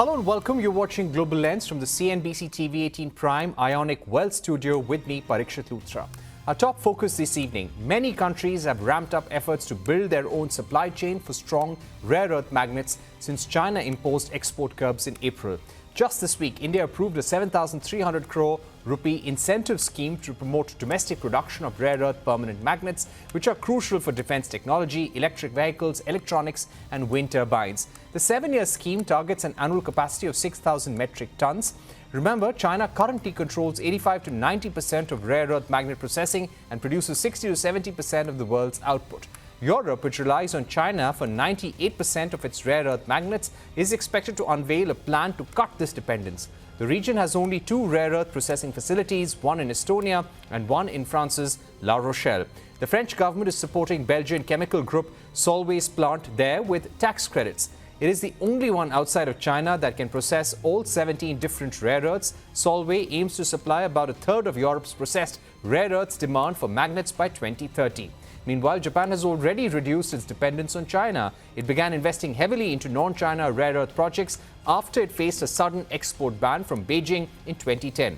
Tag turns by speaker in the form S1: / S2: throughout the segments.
S1: Hello and welcome. You're watching Global Lens from the CNBC-TV18 Prime Ionic Wealth Studio with me, Parikshit Luthra. Our top focus this evening: many countries have ramped up efforts to build their own supply chain for strong rare earth magnets since China imposed export curbs in April. Just this week, India approved a 7,300 crore rupee incentive scheme to promote domestic production of rare earth permanent magnets, which are crucial for defense technology, electric vehicles, electronics, and wind turbines. The 7-year scheme targets an annual capacity of 6,000 metric tons. Remember, China currently controls 85 to 90% of rare earth magnet processing and produces 60 to 70% of the world's output. Europe, which relies on China for 98% of its rare earth magnets, is expected to unveil a plan to cut this dependence. The region has only 2 rare earth processing facilities, one in Estonia and one in France's La Rochelle. The French government is supporting Belgian chemical group Solvay's plant there with tax credits. It is the only one outside of China that can process all 17 different rare earths. Solvay aims to supply about a third of Europe's processed rare earths demand for magnets by 2030. Meanwhile, Japan has already reduced its dependence on China. It began investing heavily into non-China rare earth projects after it faced a sudden export ban from Beijing in 2010.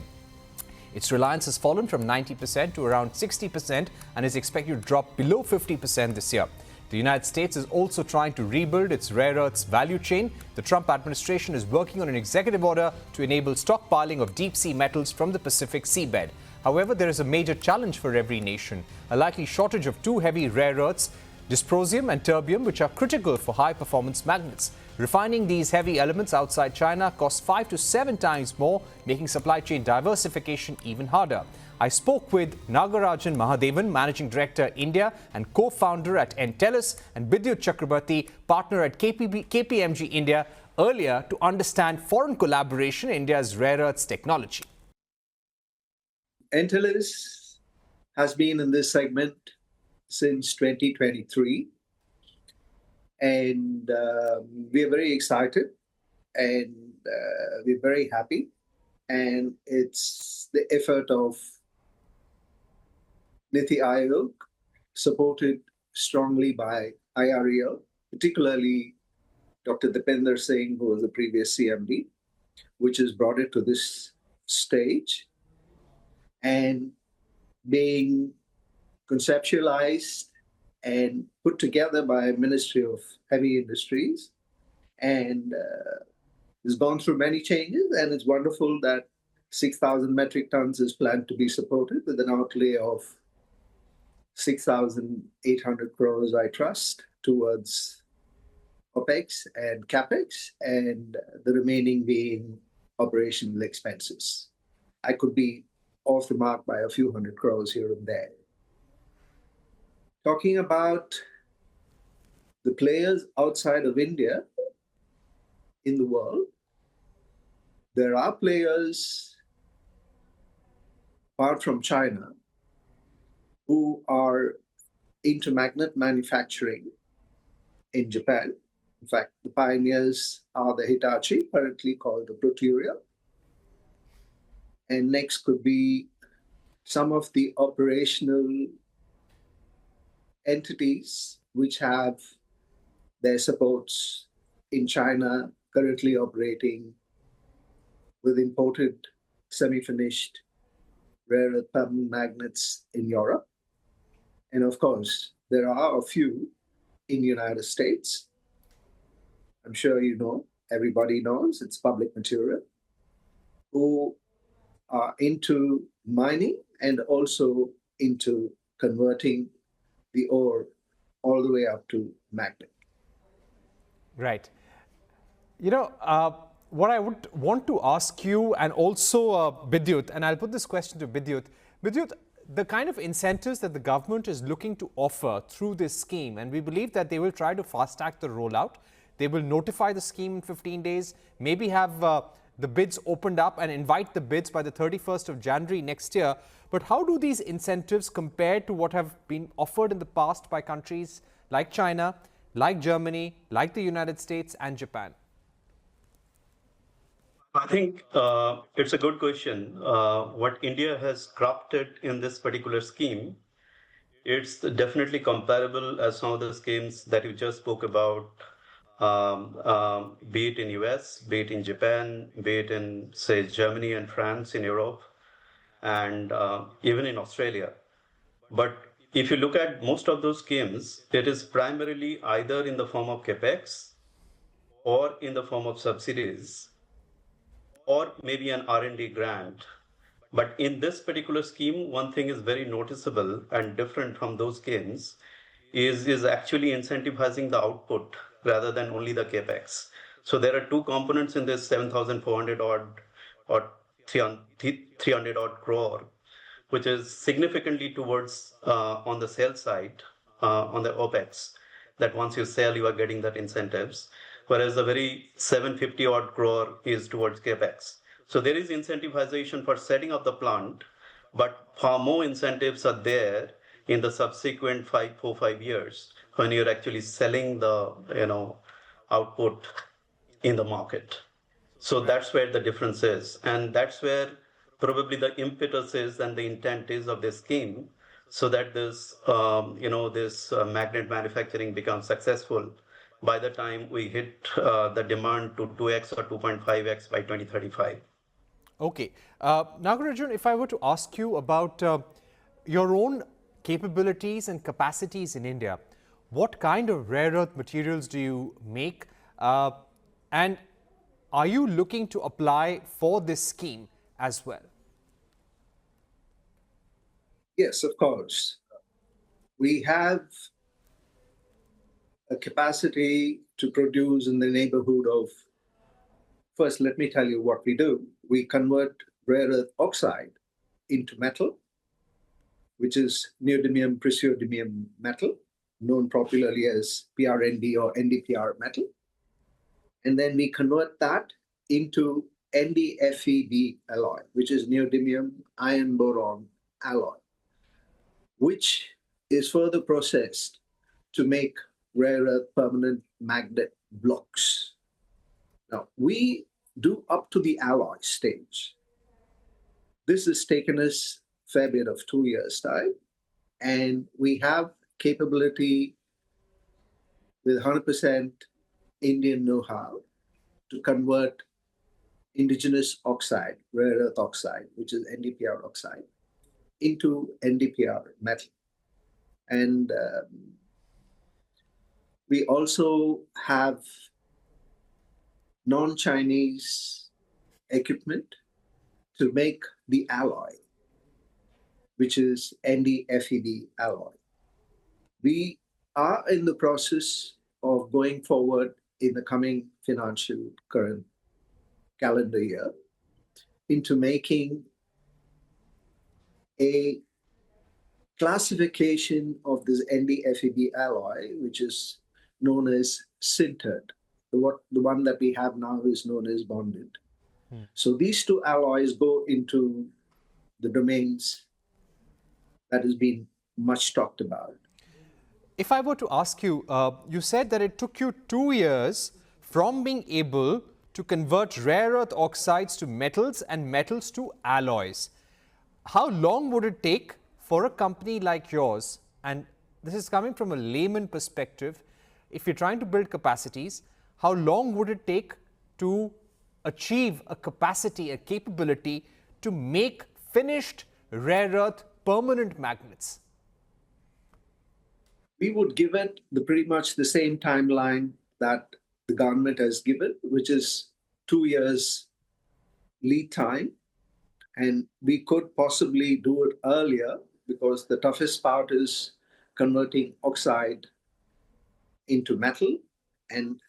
S1: Its reliance has fallen from 90% to around 60% and is expected to drop below 50% this year. The United States is also trying to rebuild its rare earths value chain. The Trump administration is working on an executive order to enable stockpiling of deep-sea metals from the Pacific seabed. However, there is a major challenge for every nation: a likely shortage of 2 heavy rare earths, dysprosium and terbium, which are critical for high-performance magnets. Refining these heavy elements outside China costs 5 to 7 times more, making supply chain diversification even harder. I spoke with Nagarajan Mahadevan, Managing Director, India, and co-founder at Entelis, and Bidyut Chakrabarti, partner at KPMG India, earlier to understand foreign collaboration in India's rare earths technology.
S2: Entelis has been in this segment since 2023, and we are very excited and we're very happy. And it's the effort of Niti Aayog, supported strongly by IREL, particularly Dr. Dipender Singh, who was the previous CMD, which has brought it to this stage, and being conceptualized and put together by Ministry of Heavy Industries, and has gone through many changes. And it's wonderful that 6,000 metric tons is planned to be supported with an outlay of 6,800 crores, I trust, towards OPEX and CAPEX, and the remaining being operational expenses. I could be off the mark by a few hundred crores here and there. Talking about the players outside of India in the world, there are players apart from China who are into magnet manufacturing in Japan. In fact, the pioneers are the Hitachi, currently called the Proteria. And next could be some of the operational entities which have their supports in China, currently operating with imported semi-finished rare earth permanent magnets in Europe. And of course, there are a few in the United States. I'm sure you know, everybody knows, it's public material, who are into mining and also into converting the ore all the way up to magnet.
S1: Right. You know, what I would want to ask you, and also Bidyut, and I'll put this question to Bidyut. Bidyut, the kind of incentives that the government is looking to offer through this scheme, and we believe that they will try to fast-track the rollout. They will notify the scheme in 15 days, maybe have the bids opened up and invite the bids by the 31st of January next year. But how do these incentives compare to what have been offered in the past by countries like China, like Germany, like the United States and Japan?
S3: I think it's a good question. What India has crafted in this particular scheme, it's definitely comparable as some of the schemes that you just spoke about be it in US, be it in Japan, be it in, say, Germany and France in Europe, and even in Australia. But if you look at most of those schemes, it is primarily either in the form of capex or in the form of subsidies or maybe an R&D grant. But in this particular scheme, one thing is very noticeable and different from those schemes is actually incentivizing the output rather than only the capex. So there are two components in this 7,400 odd or 300 odd crore, which is significantly towards on the sales side, on the OPEX, that once you sell, you are getting that incentives, whereas the very 750 odd crore is towards CAPEX. So there is incentivization for setting up the plant, but far more incentives are there in the subsequent 5 years when you're actually selling the output in the market. So that's where the difference is. And that's where probably the impetus is and the intent is of this scheme, so that this, magnet manufacturing becomes successful by the time we hit the demand to 2x or 2.5x by 2035.
S1: Okay. Nagarajun, if I were to ask you about your own capabilities and capacities in India, what kind of rare earth materials do you make? And are you looking to apply for this scheme as well?
S2: Yes, of course. We have a capacity to produce in the neighborhood of, first, let me tell you what we do. We convert rare earth oxide into metal, which is neodymium praseodymium metal, known popularly as PRND or NdPr metal. And then we convert that into NdFeB alloy, which is neodymium iron boron alloy, which is further processed to make rare earth permanent magnet blocks. Now, we do up to the alloy stage. This has taken us a fair bit of 2 years' time, and we have capability with 100% Indian know-how to convert indigenous oxide, rare earth oxide, which is NdPr oxide, into NdPr metal. And we also have non-Chinese equipment to make the alloy, which is NdFeB alloy. We are in the process of going forward in the coming financial current calendar year into making a classification of this NdFeB alloy, which is known as sintered. The one that we have now is known as bonded. So these two alloys go into the domains that has been much talked about.
S1: If I were to ask you, you said that it took you 2 years from being able to convert rare earth oxides to metals and metals to alloys. How long would it take for a company like yours, and this is coming from a layman perspective, if you're trying to build capacities, how long would it take to achieve a capacity, a capability to make finished rare earth permanent magnets?
S2: We would give it pretty much the same timeline that the government has given, which is 2 years lead time. And we could possibly do it earlier because the toughest part is converting oxide into metal and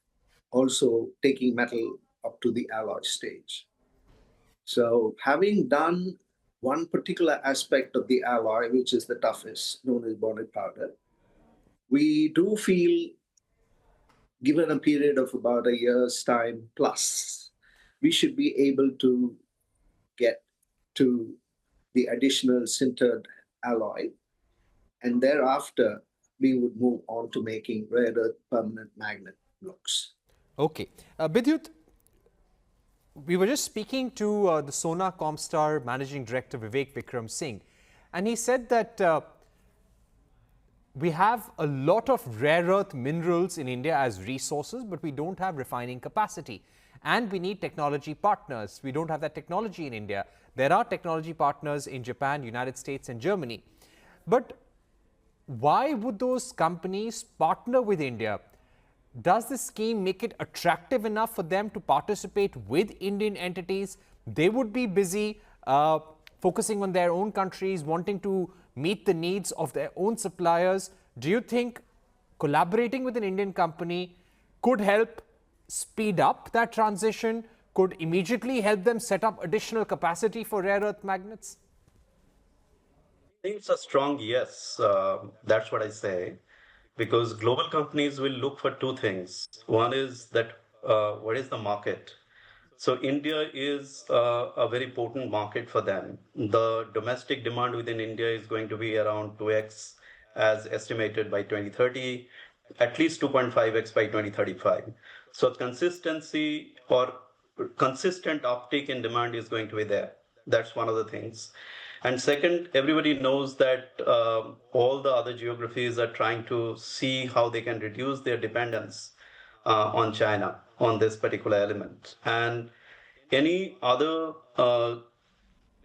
S2: also taking metal up to the alloy stage. So having done one particular aspect of the alloy, which is the toughest, known as bonded powder, we do feel, given a period of about a year's time plus, we should be able to get to the additional sintered alloy, and thereafter we would move on to making rare earth permanent magnet blocks.
S1: Okay. Bidyut, we were just speaking to the Sona Comstar Managing Director Vivek Vikram Singh, and he said that we have a lot of rare earth minerals in India as resources, but we don't have refining capacity. And we need technology partners. We don't have that technology in India. There are technology partners in Japan, United States, and Germany. But why would those companies partner with India? Does the scheme make it attractive enough for them to participate with Indian entities? They would be busy focusing on their own countries, wanting to meet the needs of their own suppliers. Do you think collaborating with an Indian company could help speed up that transition, could immediately help them set up additional capacity for rare earth magnets?
S3: I think it's a strong yes. That's what I say. Because global companies will look for two things. One is that what is the market? So India is a very potent market for them. The domestic demand within India is going to be around 2x as estimated by 2030, at least 2.5x by 2035. So consistency or consistent uptake in demand is going to be there. That's one of the things. And second, everybody knows that all the other geographies are trying to see how they can reduce their dependence on China on this particular element. And any other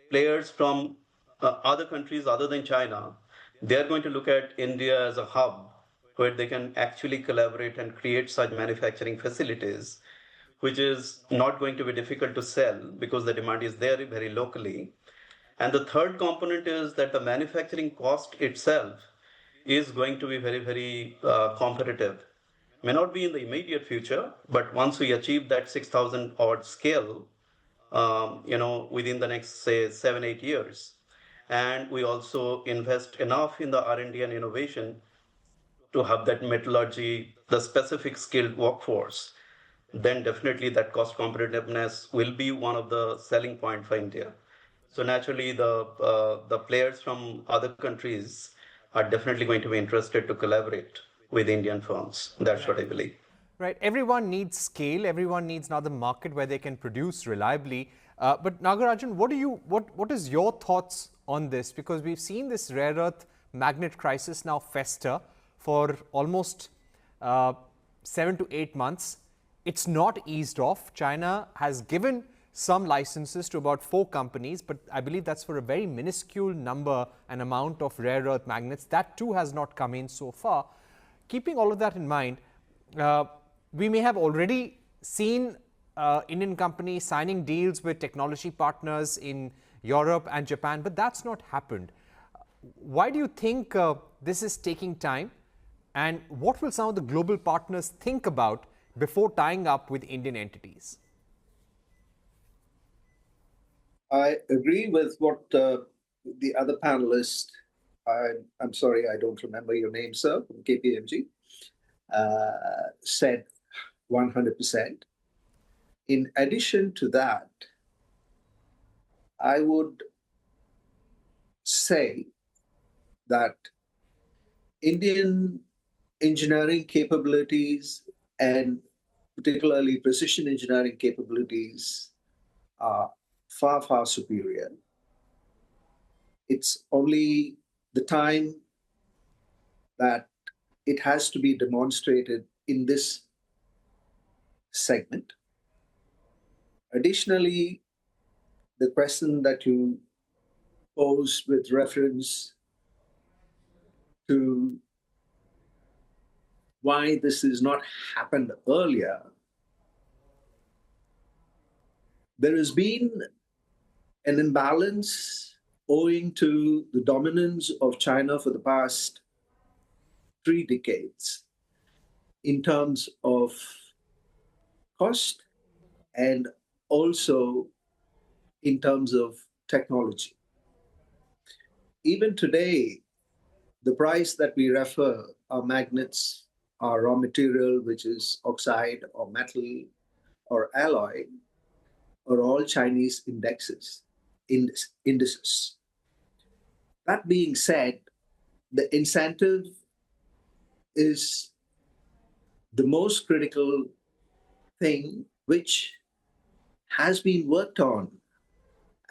S3: players from other countries other than China, they're going to look at India as a hub where they can actually collaborate and create such manufacturing facilities, which is not going to be difficult to sell because the demand is there very locally. And the third component is that the manufacturing cost itself is going to be very, very competitive. May not be in the immediate future, but once we achieve that 6,000 odd scale, within the next, say, 7, 8 years, and we also invest enough in the R&D and innovation to have that metallurgy, the specific skilled workforce, then definitely that cost competitiveness will be one of the selling point for India. So naturally, the players from other countries are definitely going to be interested to collaborate with Indian firms. That's what I believe.
S1: Right. Everyone needs scale. Everyone needs another market where they can produce reliably. But Nagarajan, what is your thoughts on this? Because we've seen this rare earth magnet crisis now fester for almost 7 to 8 months. It's not eased off. China has given some licenses to about 4 companies, but I believe that's for a very minuscule number and amount of rare earth magnets. That too has not come in so far. Keeping all of that in mind, we may have already seen Indian companies signing deals with technology partners in Europe and Japan, but that's not happened. Why do you think this is taking time? And what will some of the global partners think about before tying up with Indian entities?
S2: I agree with what the other panelist, I'm sorry, I don't remember your name, sir, from KPMG, said 100%. In addition to that, I would say that Indian engineering capabilities and particularly precision engineering capabilities are far, far superior. It's only the time that it has to be demonstrated in this segment. Additionally, the question that you posed with reference to why this has not happened earlier, there has been an imbalance owing to the dominance of China for the past 3 decades in terms of cost and also in terms of technology. Even today, the price that we refer our magnets, our raw material, which is oxide or metal or alloy, are all Chinese indices. That being said, the incentive is the most critical thing which has been worked on,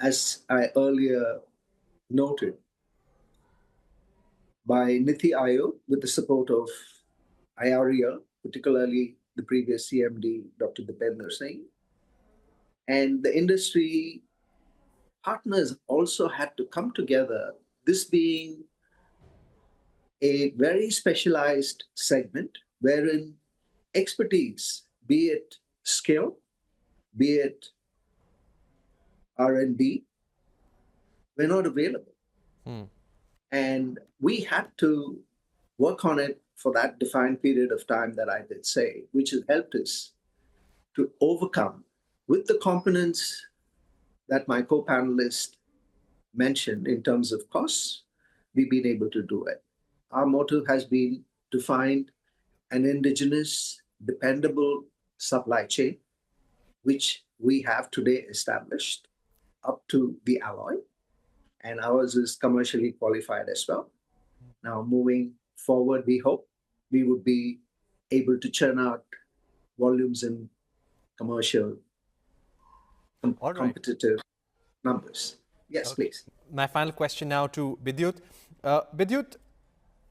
S2: as I earlier noted, by Niti Aayog with the support of IREA, particularly the previous CMD, Dr. Dipender Singh. And the industry partners also had to come together, this being a very specialized segment wherein expertise, be it skill, be it R&D, were not available. And we had to work on it for that defined period of time that I did say, which has helped us to overcome with the components that my co-panelist mentioned in terms of costs, we've been able to do it. Our motto has been to find an indigenous, dependable supply chain, which we have today established up to the alloy, and ours is commercially qualified as well. Now, moving forward, we hope we would be able to churn out volumes in commercial competitive numbers. Yes, please.
S1: My final question now to Vidyut. Vidyut,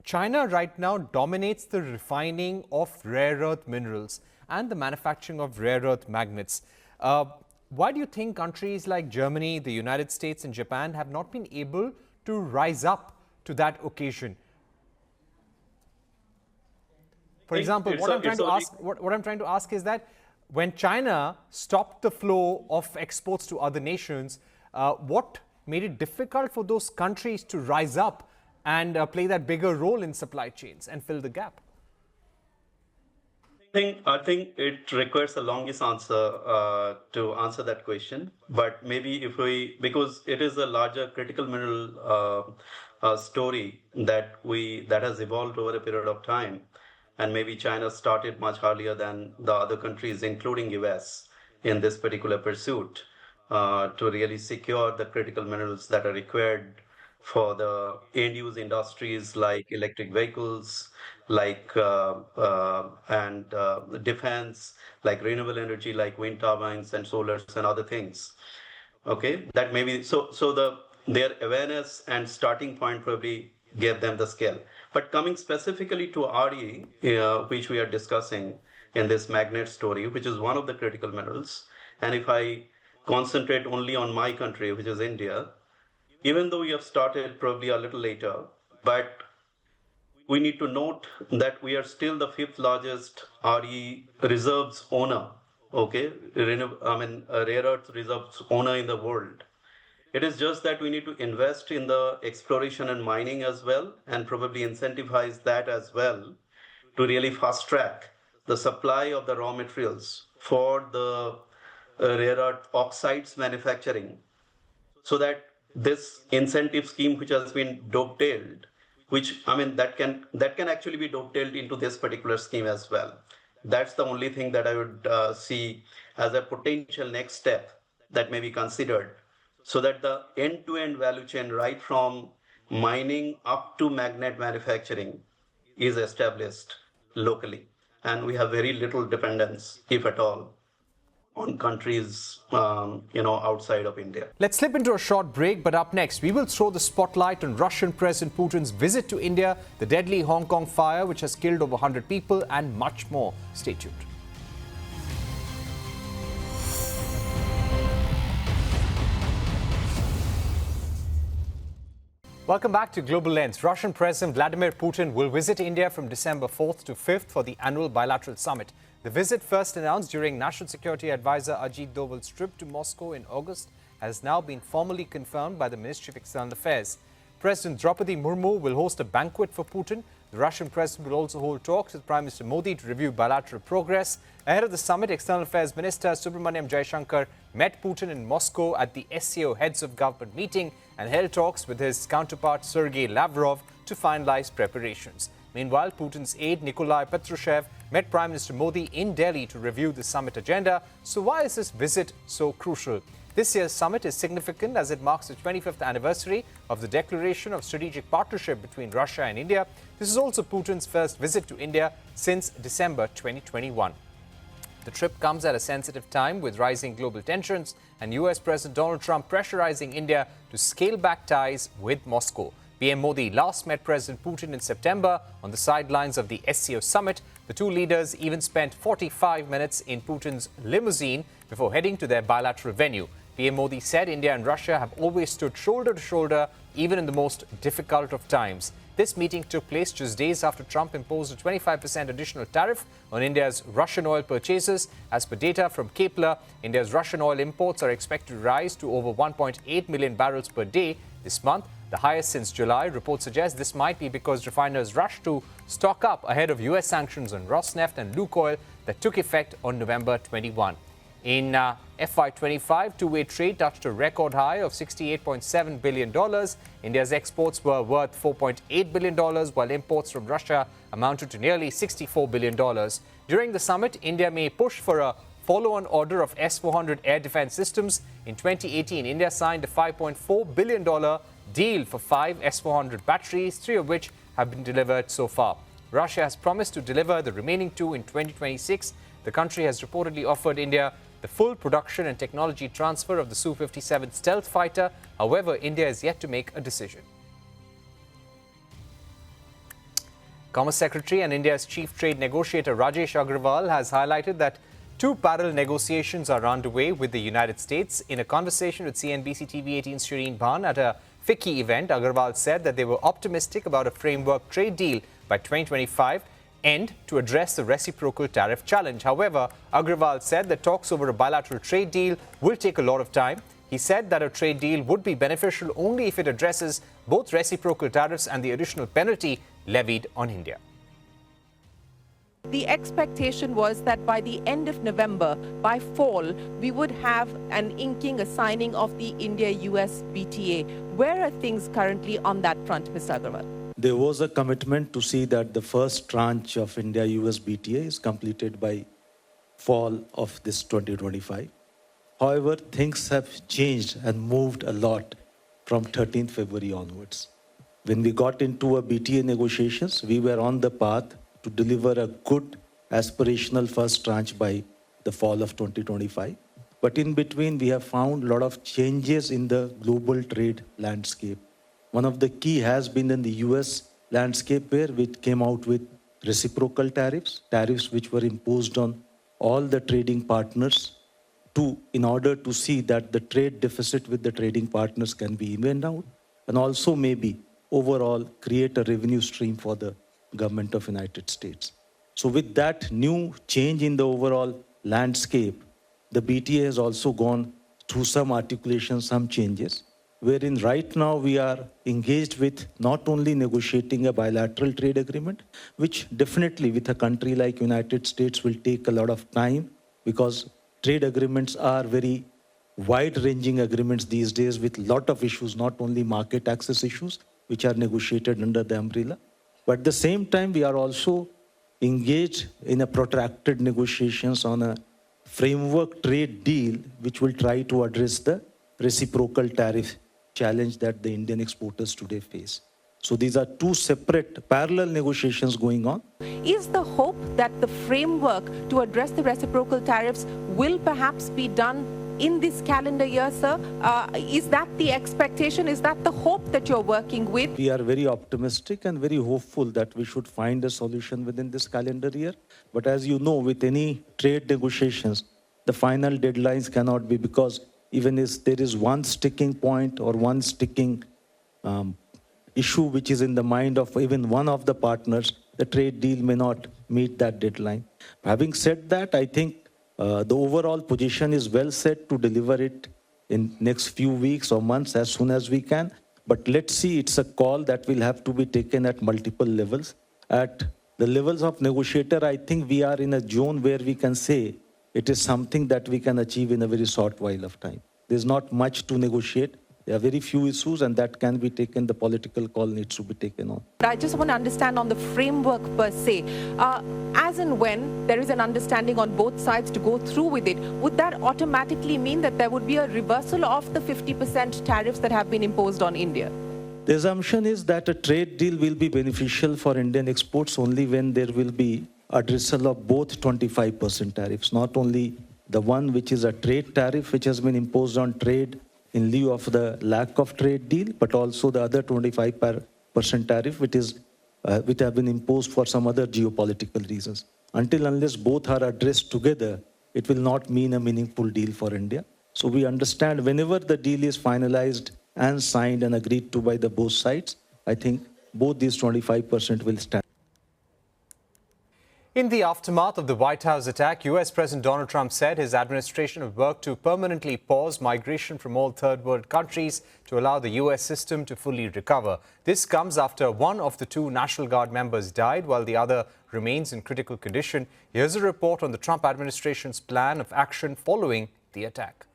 S1: China right now dominates the refining of rare earth minerals and the manufacturing of rare earth magnets. Why do you think countries like Germany, the United States and Japan have not been able to rise up to that occasion? For example, what I'm trying to ask is that when China stopped the flow of exports to other nations, what made it difficult for those countries to rise up and play that bigger role in supply chains and fill the gap?
S3: I think it requires a longest answer to answer that question. But maybe because it is a larger critical mineral story that has evolved over a period of time, and maybe China started much earlier than the other countries, including US, in this particular pursuit to really secure the critical minerals that are required for the end-use industries like electric vehicles, like defense, like renewable energy, like wind turbines and solars and other things. Okay, that maybe their awareness and starting point probably gave them the scale. But coming specifically to RE, which we are discussing in this magnet story, which is one of the critical minerals, and if I concentrate only on my country, which is India, even though we have started probably a little later, but we need to note that we are still the 5th largest RE reserves owner, okay? Rare earth reserves owner in the world. It is just that we need to invest in the exploration and mining as well, and probably incentivize that as well to really fast track the supply of the raw materials for the rare earth oxides manufacturing, so that this incentive scheme which has been dovetailed, that can actually be dovetailed into this particular scheme as well. That's the only thing that I would see as a potential next step that may be considered, so that the end-to-end value chain, right from mining up to magnet manufacturing, is established locally. And we have very little dependence, if at all, on countries outside of India.
S1: Let's slip into a short break, but up next, we will throw the spotlight on Russian President Putin's visit to India, the deadly Hong Kong fire, which has killed over 100 people, and much more. Stay tuned. Welcome back to Global Lens. Russian President Vladimir Putin will visit India from December 4th to 5th for the annual bilateral summit. The visit, first announced during National Security Advisor Ajit Doval's trip to Moscow in August, has now been formally confirmed by the Ministry of External Affairs. President Draupadi Murmu will host a banquet for Putin. The Russian president will also hold talks with Prime Minister Modi to review bilateral progress. Ahead of the summit, External Affairs Minister Subramaniam Jaishankar met Putin in Moscow at the SCO Heads of Government meeting and held talks with his counterpart Sergei Lavrov to finalize preparations. Meanwhile, Putin's aide Nikolai Patrushev met Prime Minister Modi in Delhi to review the summit agenda. So why is this visit so crucial? This year's summit is significant as it marks the 25th anniversary of the declaration of strategic partnership between Russia and India. This is also Putin's first visit to India since December 2021. The trip comes at a sensitive time with rising global tensions and US President Donald Trump pressurizing India to scale back ties with Moscow. PM Modi last met President Putin in September on the sidelines of the SCO summit. The two leaders even spent 45 minutes in Putin's limousine before heading to their bilateral venue. PM Modi said India and Russia have always stood shoulder to shoulder, even in the most difficult of times. This meeting took place just days after Trump imposed a 25% additional tariff on India's Russian oil purchases. As per data from Kepler, India's Russian oil imports are expected to rise to over 1.8 million barrels per day this month, the highest since July. Reports suggest this might be because refiners rushed to stock up ahead of US sanctions on Rosneft and Lukoil that took effect on November 21. In FY25, two-way trade touched a record high of $68.7 billion. India's exports were worth $4.8 billion, while imports from Russia amounted to nearly $64 billion. During the summit, India may push for a follow-on order of S-400 air defense systems. In 2018, India signed a $5.4 billion deal for 5 S-400 batteries, 3 of which have been delivered so far. Russia has promised to deliver the remaining 2 in 2026. The country has reportedly offered India the full production and technology transfer of the Su-57 stealth fighter. However, India is yet to make a decision. Commerce Secretary and India's chief trade negotiator Rajesh Agrawal has highlighted that 2 parallel negotiations are underway with the United States. In a conversation with CNBC-TV18's Shireen Bhan at a FICCI event, Agrawal said that they were optimistic about a framework trade deal by 2025 and to address the reciprocal tariff challenge. However, Agrawal said that talks over a bilateral trade deal will take a lot of time. He said that a trade deal would be beneficial only if it addresses both reciprocal tariffs and the additional penalty levied on India.
S4: The expectation was that by the end of November, by fall, we would have an inking, a signing of the India-US BTA. Where are things currently on that front, Mr. Agrawal?
S5: There was a commitment to see that the first tranche of India-US BTA is completed by fall of this 2025. However, things have changed and moved a lot from 13th February onwards. When we got into a BTA negotiations, we were on the path to deliver a good aspirational first tranche by the fall of 2025. But in between, we have found a lot of changes in the global trade landscape. One of the key has been in the US landscape, where we came out with reciprocal tariffs, tariffs which were imposed on all the trading partners in order to see that the trade deficit with the trading partners can be evened out, and also maybe overall create a revenue stream for the government of United States. So with that new change in the overall landscape, the BTA has also gone through some articulation, some changes, wherein right now we are engaged with not only negotiating a bilateral trade agreement, which definitely with a country like United States will take a lot of time, because trade agreements are very wide-ranging agreements these days with a lot of issues, not only market access issues, which are negotiated under the umbrella. But at the same time, we are also engaged in a protracted negotiations on a framework trade deal, which will try to address the reciprocal tariff challenge that the Indian exporters today face. So these are 2 separate parallel negotiations going on.
S4: Is the hope that the framework to address the reciprocal tariffs will perhaps be done in this calendar year, sir? Is that the expectation? Is that the hope that you're working with?
S5: We are very optimistic and very hopeful that we should find a solution within this calendar year. But as you know, with any trade negotiations, the final deadlines cannot be, because even if there is one sticking point or one sticking issue which is in the mind of even one of the partners, the trade deal may not meet that deadline. Having said that, I think the overall position is well set to deliver it in next few weeks or months as soon as we can. But let's see, it's a call that will have to be taken at multiple levels. At the levels of negotiator, I think we are in a zone where we can say it is something that we can achieve in a very short while of time. There's not much to negotiate. There are very few issues, and that can be taken, the political call needs to be taken on.
S4: I just want to understand on the framework per se, as and when there is an understanding on both sides to go through with it, would that automatically mean that there would be a reversal of the 50% tariffs that have been imposed on India?
S5: The assumption is that a trade deal will be beneficial for Indian exports only when there will be addressal of both 25% tariffs, not only the one which is a trade tariff which has been imposed on trade in lieu of the lack of trade deal, but also the other 25% tariff, which have been imposed for some other geopolitical reasons. Until unless both are addressed together, it will not mean a meaningful deal for India. So we understand whenever the deal is finalized and signed and agreed to by the both sides, I think both these 25% will stand.
S1: In the aftermath of the White House attack, U.S. President Donald Trump said his administration would work to permanently pause migration from all third world countries to allow the U.S. system to fully recover. This comes after one of the two National Guard members died while the other remains in critical condition. Here's a report on the Trump administration's plan of action following the attack.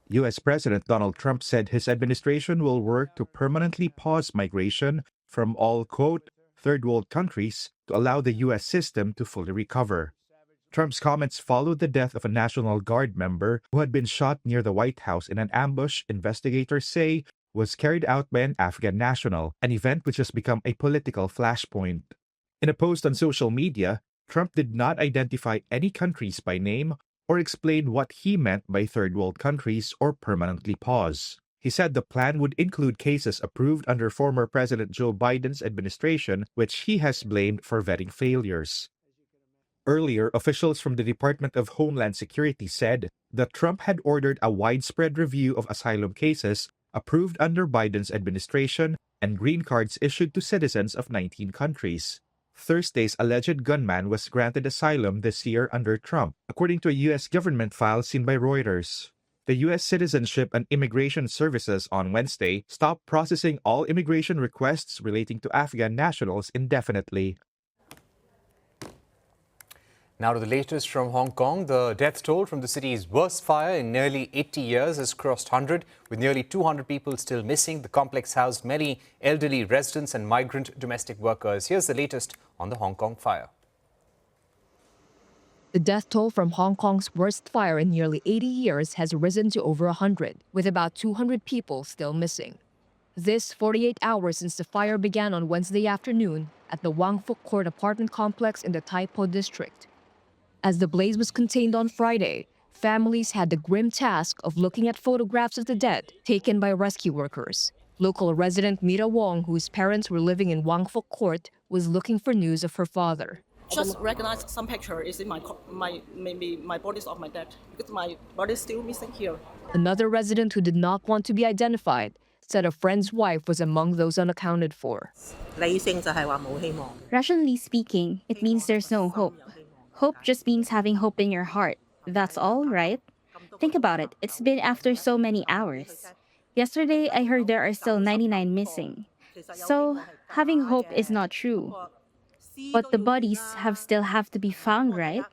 S6: U.S. President Donald Trump said his administration will work to permanently pause migration from all, quote, third world countries to allow the U.S. system to fully recover. Trump's comments followed the death of a National Guard member who had been shot near the White House in an ambush investigators say was carried out by an Afghan national, an event which has become a political flashpoint. In a post on social media, Trump did not identify any countries by name or explain what he meant by third world countries or permanently pause. He said the plan would include cases approved under former President Joe Biden's administration, which he has blamed for vetting failures. Earlier, officials from the Department of Homeland Security said that Trump had ordered a widespread review of asylum cases approved under Biden's administration and green cards issued to citizens of 19 countries. Thursday's alleged gunman was granted asylum this year under Trump, according to a U.S. government file seen by Reuters. The U.S. Citizenship and Immigration Services on Wednesday stopped processing all immigration requests relating to Afghan nationals indefinitely.
S1: Now to the latest from Hong Kong. The death toll from the city's worst fire in nearly 80 years has crossed 100, with nearly 200 people still missing. The complex housed many elderly residents and migrant domestic workers. Here's the latest on the Hong Kong fire.
S7: The death toll from Hong Kong's worst fire in nearly 80 years has risen to over 100, with about 200 people still missing. This 48 hours since the fire began on Wednesday afternoon at the Wang Fuk Court apartment complex in the Tai Po district. As the blaze was contained on Friday, families had the grim task of looking at photographs of the dead taken by rescue workers. Local resident Mira Wong, whose parents were living in Wang Fuk Court, was looking for news of her father.
S8: Just recognize some picture is in maybe my body's of my dad, because my body is still missing here.
S7: Another resident who did not want to be identified said a friend's wife was among those unaccounted for.
S9: Rationally speaking, it means there's no hope. Hope just means having hope in your heart. That's all, right? Think about it. It's been after so many hours. Yesterday, I heard there are still 99 missing. So, having hope is not true. But the bodies still have to be found, right?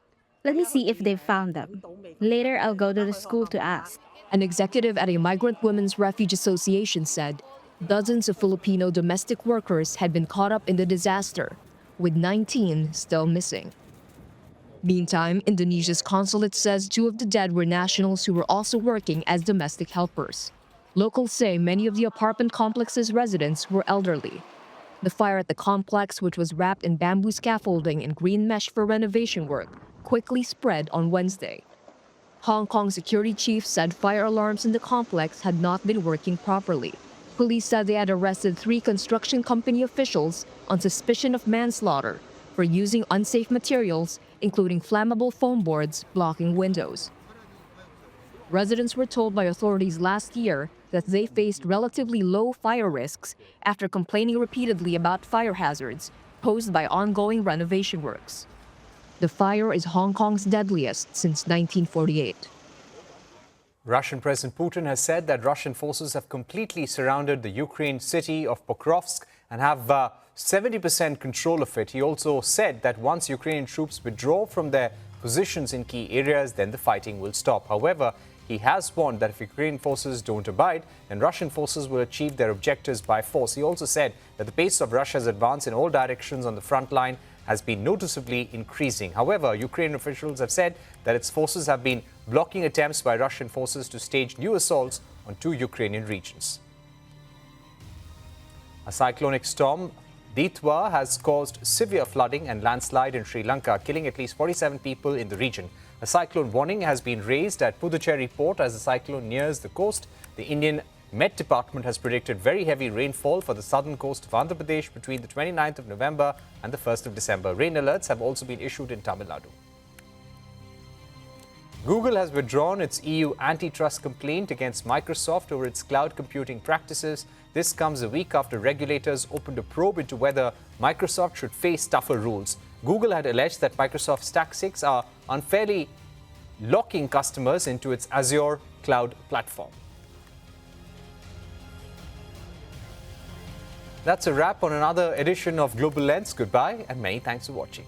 S9: Let me see if they've found them. Later, I'll go to the school to ask.
S7: An executive at a Migrant Women's Refuge Association said dozens of Filipino domestic workers had been caught up in the disaster, with 19 still missing. Meantime, Indonesia's consulate says 2 of the dead were nationals who were also working as domestic helpers. Locals say many of the apartment complex's residents were elderly. The fire at the complex, which was wrapped in bamboo scaffolding and green mesh for renovation work, quickly spread on Wednesday. Hong Kong security chief said fire alarms in the complex had not been working properly. Police said they had arrested 3 construction company officials on suspicion of manslaughter for using unsafe materials, including flammable foam boards blocking windows. Residents were told by authorities last year that they faced relatively low fire risks after complaining repeatedly about fire hazards posed by ongoing renovation works. The fire is Hong Kong's deadliest since 1948.
S1: Russian President Putin has said that Russian forces have completely surrounded the Ukraine city of Pokrovsk and have 70% control of it. He also said that once Ukrainian troops withdraw from their positions in key areas, then the fighting will stop. However, he has warned that if Ukrainian forces don't abide, then Russian forces will achieve their objectives by force. He also said that the pace of Russia's advance in all directions on the front line has been noticeably increasing. However, Ukrainian officials have said that its forces have been blocking attempts by Russian forces to stage new assaults on 2 Ukrainian regions. A cyclonic storm, Ditwa, has caused severe flooding and landslide in Sri Lanka, killing at least 47 people in the region. A cyclone warning has been raised at Puducherry port as the cyclone nears the coast. The Indian Met Department has predicted very heavy rainfall for the southern coast of Andhra Pradesh between the 29th of November and the 1st of December. Rain alerts have also been issued in Tamil Nadu. Google has withdrawn its EU antitrust complaint against Microsoft over its cloud computing practices. This comes a week after regulators opened a probe into whether Microsoft should face tougher rules. Google had alleged that Microsoft's tactics are unfairly locking customers into its Azure cloud platform. That's a wrap on another edition of Global Lens. Goodbye and many thanks for watching.